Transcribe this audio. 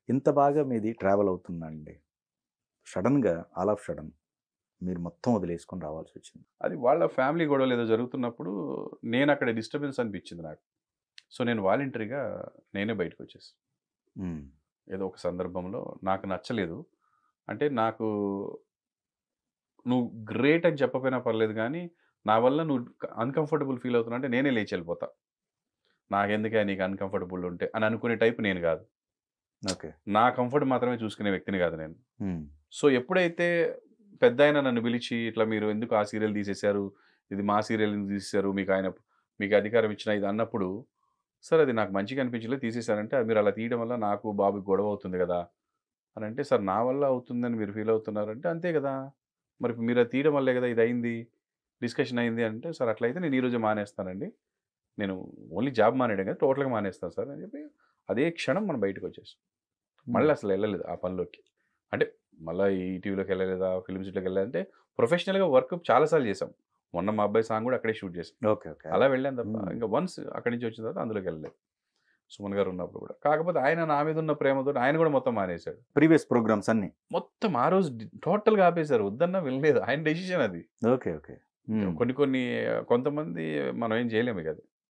ఇంత బాగా మీది ట్రావెల్ అవుతుందండి. సడెన్‌గా ఆల్ ఆఫ్ సడెన్ మీరు మొత్తం వదిలేసుకొని రావాల్సొచ్చింది. అది వాళ్ళ ఫ్యామిలీ గొడవలు ఏదో జరుగుతున్నప్పుడు నేనక్కడ డిస్టర్బెన్స్ అనిపించింది నాకు. సో, నేను వాలంటరీగా నేనే బయటకొచ్చేసా. హ్మ్. ఏదో ఒక సందర్భంలో నాకు నచ్చలేదు. అంటే నాకు నువ్వు గ్రేట్ అని చెప్పకపోయినా పర్లేదు గానీ, నా వల్ల నువ్వు అన్‌కంఫర్టబుల్ ఫీల్ అవుతున్నావు అంటే నేనే లేచి ఎళ్ళిపోతా. నాకెందుకే నీకు అన్‌కంఫర్టబుల్ ఉంటే అని అనుకునే టైప్ నేను గాదు. ఓకే. నా కంఫర్ట్ మాత్రమే చూసుకునే వ్యక్తిని గాదు నేను. హ్మ్. సో, ఎప్పుడైతే పెద్దాయన నన్ను పిలిచి, "ఇట్లా మీరు ఎందుకు ఆ సీరియల్ తీసేశారు? ఇది మా సీరియల్ ఎందుకు తీసేశారు? మీకు అధికారం ఇచ్చిన" ఇది అన్నప్పుడు, "సార్ అది నాకు మంచిగా అనిపించలేదు తీసేశానంటే, అది మీరు అలా తీయడం వల్ల నాకు, బాబుకి గొడవ అవుతుంది గదా!" అనంటే, "సార్ నా వల్ల అవుతుందని మీరు ఫీల్ అవుతున్నారంటే, అంతే గదా! మరి మీరు అది తీయడం వల్లే గదా ఇదయింది. డిస్కషన్ అయింది" అంటే, "సార్ అట్లయితే నేను ఈ రోజే మానేస్తానండి. నేను ఓన్లీ జాబ్ మానేయడం కాదు టోటల్‌గా మానేస్తాను సార్" అని చెప్పి, అదే క్షణం మనం బయటకొచ్చేసాం. హ్మ్. మళ్ళీ అసలు ఎళ్ళలేదు ఆ పనిలోకి. అంటే మళ్ళా ఈటీవీలోకెళ్ళలేదా, ఫిల్మ్ సిటీలోకెళ్ళాలంటే ప్రొఫెషనల్‌గా వర్క్ చాలా సార్లు చేశాం. మొన్న మా అబ్బాయి సాంగ్ గూడా అక్కడే షూట్ చేశాం. ఓకే. ఓకే. అలా వెళ్ళాను తప్ప హ్మ్. ఇంక వన్స్ అక్కడి నుంచి వచ్చిన తర్వాత అందులోకెళ్ళలేదు. సుమన్ గారు ఉన్నప్పుడు గూడా. కాకపోతే ఆయన నా మీద ఉన్న ప్రేమతోటి ఆయన గూడా మొత్తం మానేసాడు. ప్రీవియస్ ప్రోగ్రామ్స్ అన్నీ. మొత్తం ఆ రోజు టోటల్‌గా ఆపేసారు. వద్దన్నా వినలేదు. ఆయన డెసిషన్ అది. ఓకే. ఓకే. హ్మ్. కొన్ని కొన్ని కొంతమంది మనం ఏం చేయలేమిగ అది.